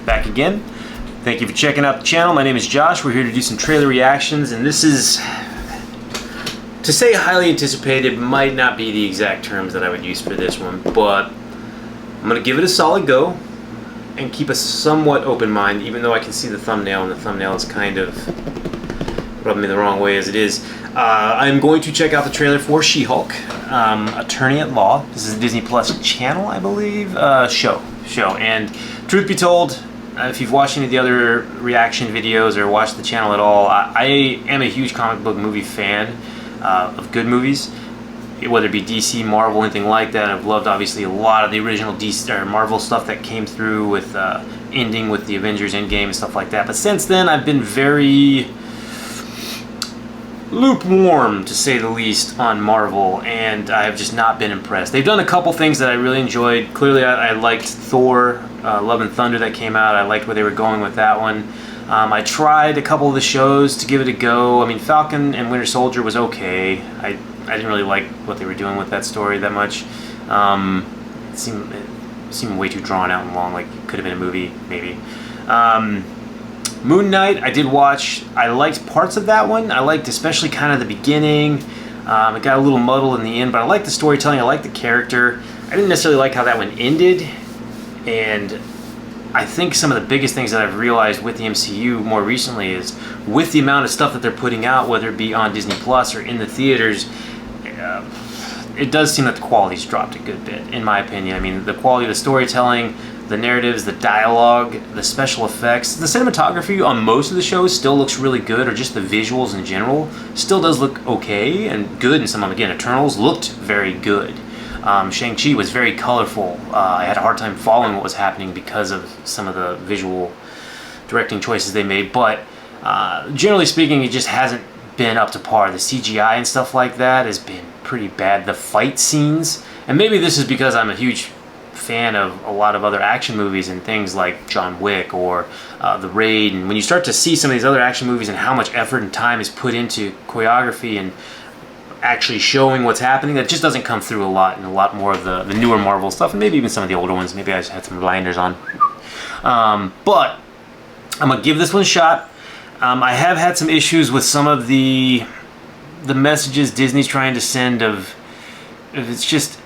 back again. Thank you for checking out the channel. My name is Josh. We're here to do some trailer reactions, and this is, to say highly anticipated might not be the exact terms that I would use for this one, but I'm going to give it a solid go and keep a somewhat open mind, even though I can see the thumbnail, and the thumbnail is kind of rubbing me the wrong way as it is. I'm going to check out the trailer for She-Hulk, Attorney at Law. This is a Disney Plus channel, I believe, show. And truth be told, if you've watched any of the other reaction videos or watched the channel at all, I am a huge comic book movie fan of good movies, whether it be DC, Marvel, anything like that. I've loved, obviously, a lot of the original DC or Marvel stuff that came through with ending with the Avengers Endgame and stuff like that. But since then, I've been very lukewarm, to say the least, on Marvel, and I have just not been impressed. They've done a couple things that I really enjoyed. Clearly, I liked Thor, Love and Thunder that came out. I liked where they were going with that one. I tried a couple of the shows to give it a go. I mean, Falcon and Winter Soldier was okay. I didn't really like what they were doing with that story that much. It seemed way too drawn out and long, like it could have been a movie, maybe. Moon Knight, I did watch. I liked parts of that one. I liked especially kind of the beginning. It got a little muddled in the end, but I liked the storytelling. I liked the character. I didn't necessarily like how that one ended. And I think some of the biggest things that I've realized with the MCU more recently is with the amount of stuff that they're putting out, whether it be on Disney Plus or in the theaters, it does seem that the quality's dropped a good bit, in my opinion. I mean, the quality of the storytelling, the narratives, the dialogue, the special effects, the cinematography on most of the shows still looks really good, or just the visuals in general still does look okay and good in some of them. Again, Eternals looked very good. Shang-Chi was very colorful. I had a hard time following what was happening because of some of the visual directing choices they made, but generally speaking, it just hasn't been up to par. The CGI and stuff like that has been pretty bad. The fight scenes, and maybe this is because I'm a huge fan of a lot of other action movies and things like John Wick or The Raid, and when you start to see some of these other action movies and how much effort and time is put into choreography and actually showing what's happening, that just doesn't come through a lot in a lot more of the newer Marvel stuff, and maybe even some of the older ones. Maybe I just had some blinders on. But I'm gonna give this one a shot. I have had some issues with some of the messages Disney's trying to send of it's just,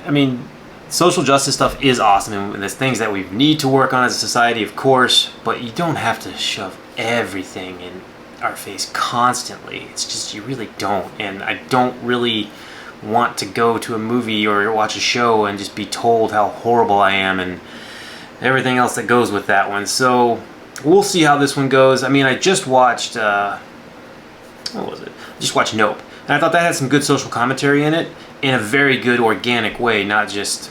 I mean, social justice stuff is awesome, and there's things that we need to work on as a society, of course, but you don't have to shove everything in our face constantly. It's just, you really don't. And I don't really want to go to a movie or watch a show and just be told how horrible I am and everything else that goes with that one. So we'll see how this one goes. I mean, I just watched what was it? I just watched Nope, and I thought that had some good social commentary in it, in a very good organic way, not just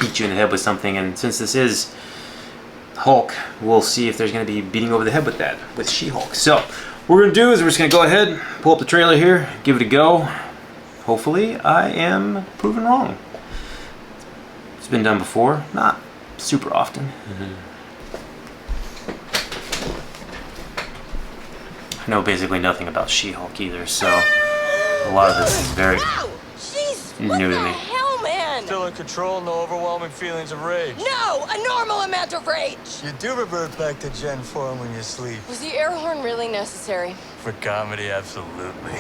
beat you in the head with something. And since this is Hulk, we'll see if there's going to be beating over the head with that, with She-Hulk. So what we're going to do is we're just going to go ahead, pull up the trailer here, give it a go. Hopefully I am proven wrong. It's been done before, not super often. I know basically nothing about She-Hulk either, so a lot of this is very new to me. Still in control, no overwhelming feelings of rage. No, a normal amount of rage. You do revert back to Gen 4 when you sleep. Was the air horn really necessary? For comedy, absolutely.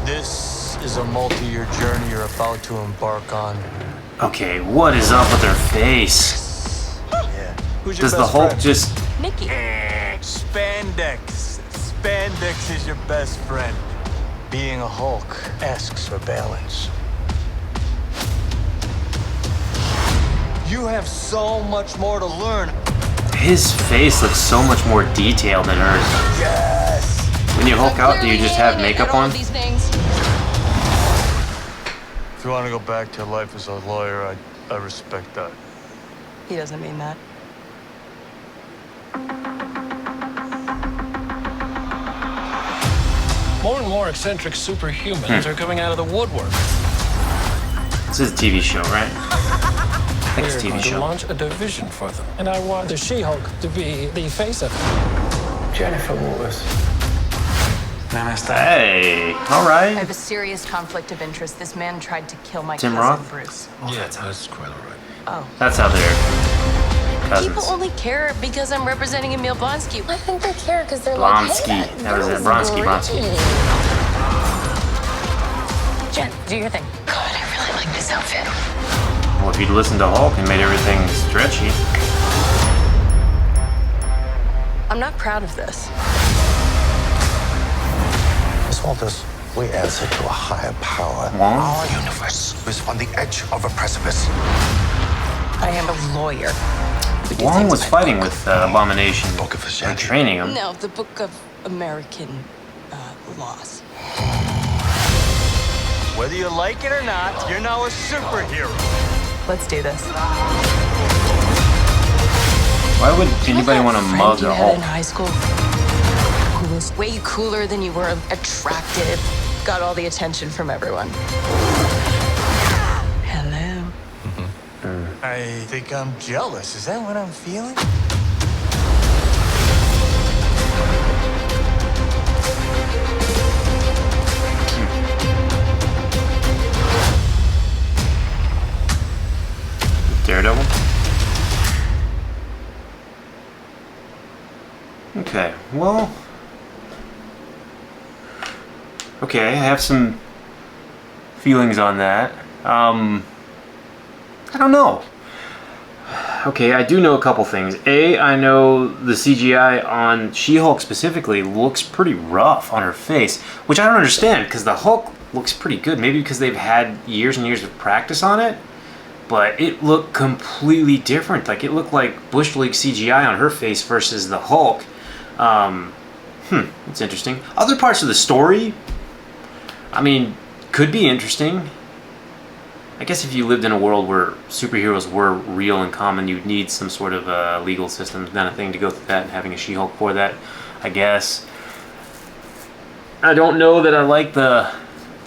This is a multi-year journey you're about to embark on. Okay, what is up with her face? Yeah. Who's your Does the best Hulk friend? just... Nikki. Spandex. Spandex is your best friend. Being a Hulk asks for balance. You have so much more to learn. His face looks so much more detailed than hers. Yes! When you Hulk out, do you just have makeup on? These things. If you want to go back to life as a lawyer, I respect that. He doesn't mean that. More and more eccentric superhumans are coming out of the woodwork. This is a TV show, right? I think it's a We're TV going to show. launch a division for them. And I want the She-Hulk to be the face of it. Jennifer Waters. Hey, all I right. have a serious conflict of interest. This man tried to kill my Tim cousin, Roth? Bruce. Yeah, that's quite all right. Oh. That's how they're cousins. People only care because I'm representing Emil Blonsky. I think they care because they're Blonsky. like, hey, That was it. girl's Bronsky. great. Jen, do your thing. God, I really like this outfit. Well, if you'd listened to Hulk and made everything stretchy. I'm not proud of this. Miss Walters, we answer to a higher power. Wong? Our universe is on the edge of a precipice. I am a lawyer. Wong was fighting with Abomination Book of and Ashanti. training him. No, the Book of American Laws. Whether you like it or not, you're now a superhero. Let's do this. Why would anybody want to mug you a had in Hulk? high school who was way cooler than you were, attractive, got all the attention from everyone. Hello. I think I'm jealous. Is that what I'm feeling? Daredevil? Okay, well... Okay, I have some feelings on that. I don't know. Okay, I do know a couple things. A, I know the CGI on She-Hulk specifically looks pretty rough on her face, which I don't understand, because the Hulk looks pretty good. Maybe because they've had years and years of practice on it, but it looked completely different. Like, it looked like Bush League CGI on her face versus the Hulk. That's interesting. Other parts of the story, I mean, could be interesting. I guess if you lived in a world where superheroes were real and common, you'd need some sort of legal system kind of thing to go through that, and having a She-Hulk for that, I guess. I don't know that I like the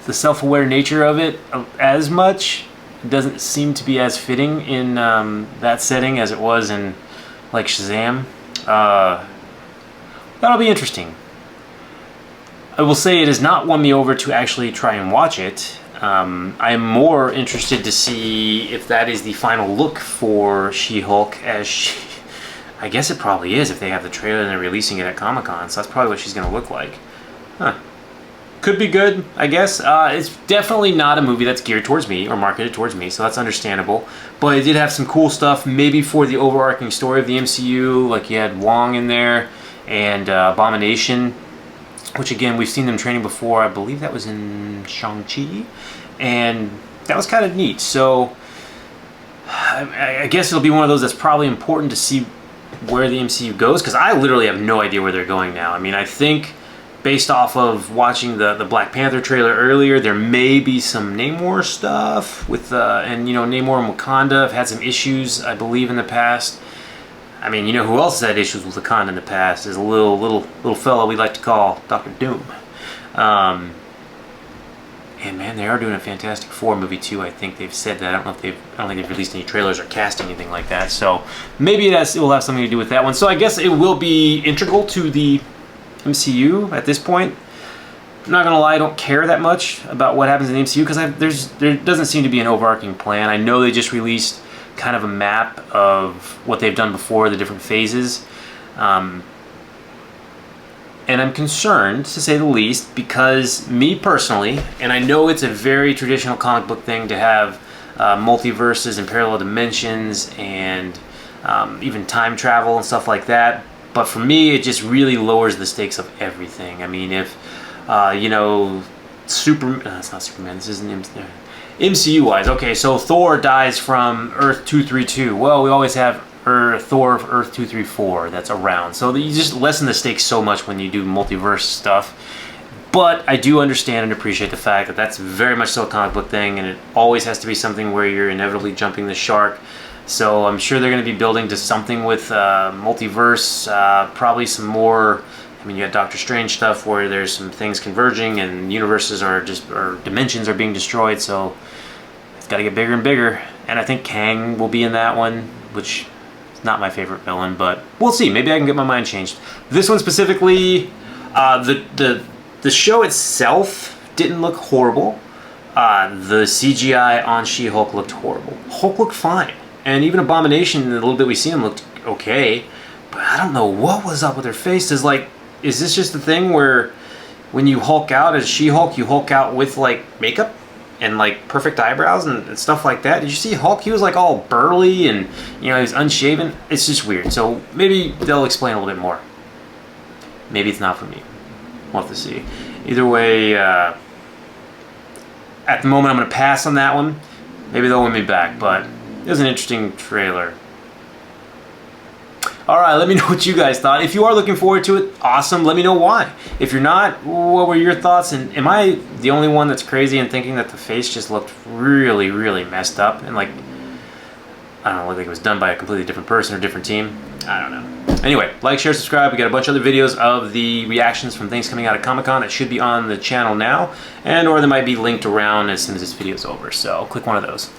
self-aware nature of it as much. It doesn't seem to be as fitting in that setting as it was in, like, Shazam. That'll be interesting. I will say it has not won me over to actually try and watch it. I am more interested to see if that is the final look for She-Hulk as she... I guess it probably is if they have the trailer and they're releasing it at ComiCon, so that's probably what she's going to look like. Huh. Could be good, I guess. It's definitely not a movie that's geared towards me or marketed towards me, so that's understandable. But it did have some cool stuff, maybe for the overarching story of the MCU, like you had Wong in there and Abomination, which again, we've seen them training before. I believe that was in Shang-Chi, and that was kind of neat. So I guess it'll be one of those that's probably important to see where the MCU goes, because I literally have no idea where they're going now. I mean, I think based off of watching the Black Panther trailer earlier, there may be some Namor stuff with, and you know, Namor and Wakanda have had some issues, I believe, in the past. I mean, you know who else has had issues with Wakanda in the past is a little fellow we like to call Dr. Doom. And man, they are doing a Fantastic Four movie too. I think they've said that. I don't think they've released any trailers or casting anything like that. So maybe it will have something to do with that one. So I guess it will be integral to the MCU at this point. I'm not gonna lie, I don't care that much about what happens in the MCU because there doesn't seem to be an overarching plan. I know they just released kind of a map of what they've done before, the different phases. And I'm concerned, to say the least, because me personally, and I know it's a very traditional comic book thing to have multiverses and parallel dimensions and even time travel and stuff like that, but for me, it just really lowers the stakes of everything. I mean, if, you know, it's not Superman, this isn't MCU-wise. Okay, so Thor dies from Earth 232. Well, we always have Thor of Earth 234 that's around. So you just lessen the stakes so much when you do multiverse stuff. But I do understand and appreciate the fact that that's very much so a comic book thing, and it always has to be something where you're inevitably jumping the shark. So I'm sure they're going to be building to something with multiverse, probably some more. I mean, you got Doctor Strange stuff where there's some things converging and universes or dimensions are being destroyed. So it's got to get bigger and bigger. And I think Kang will be in that one, which is not my favorite villain, but we'll see. Maybe I can get my mind changed. This one specifically, the show itself didn't look horrible. The CGI on She-Hulk looked horrible. Hulk looked fine. And even Abomination, the little bit we see him, looked okay, but I don't know what was up with her face. Is this just the thing where when you Hulk out as She-Hulk, you Hulk out with like makeup and like perfect eyebrows and stuff like that? Did you see Hulk? He was like all burly and, you know, he was unshaven. It's just weird. So maybe they'll explain a little bit more. Maybe it's not for me. We'll have to see. Either way, at the moment I'm going to pass on that one. Maybe they'll win me back, but it was an interesting trailer. Alright, let me know what you guys thought. If you are looking forward to it, awesome. Let me know why. If you're not, what were your thoughts? And am I the only one that's crazy and thinking that the face just looked really, really messed up? And like, I don't know, looked like it was done by a completely different person or different team? I don't know. Anyway, like, share, subscribe. We got a bunch of other videos of the reactions from things coming out of ComiCon that should be on the channel now. And or they might be linked around as soon as this video is over. So click one of those.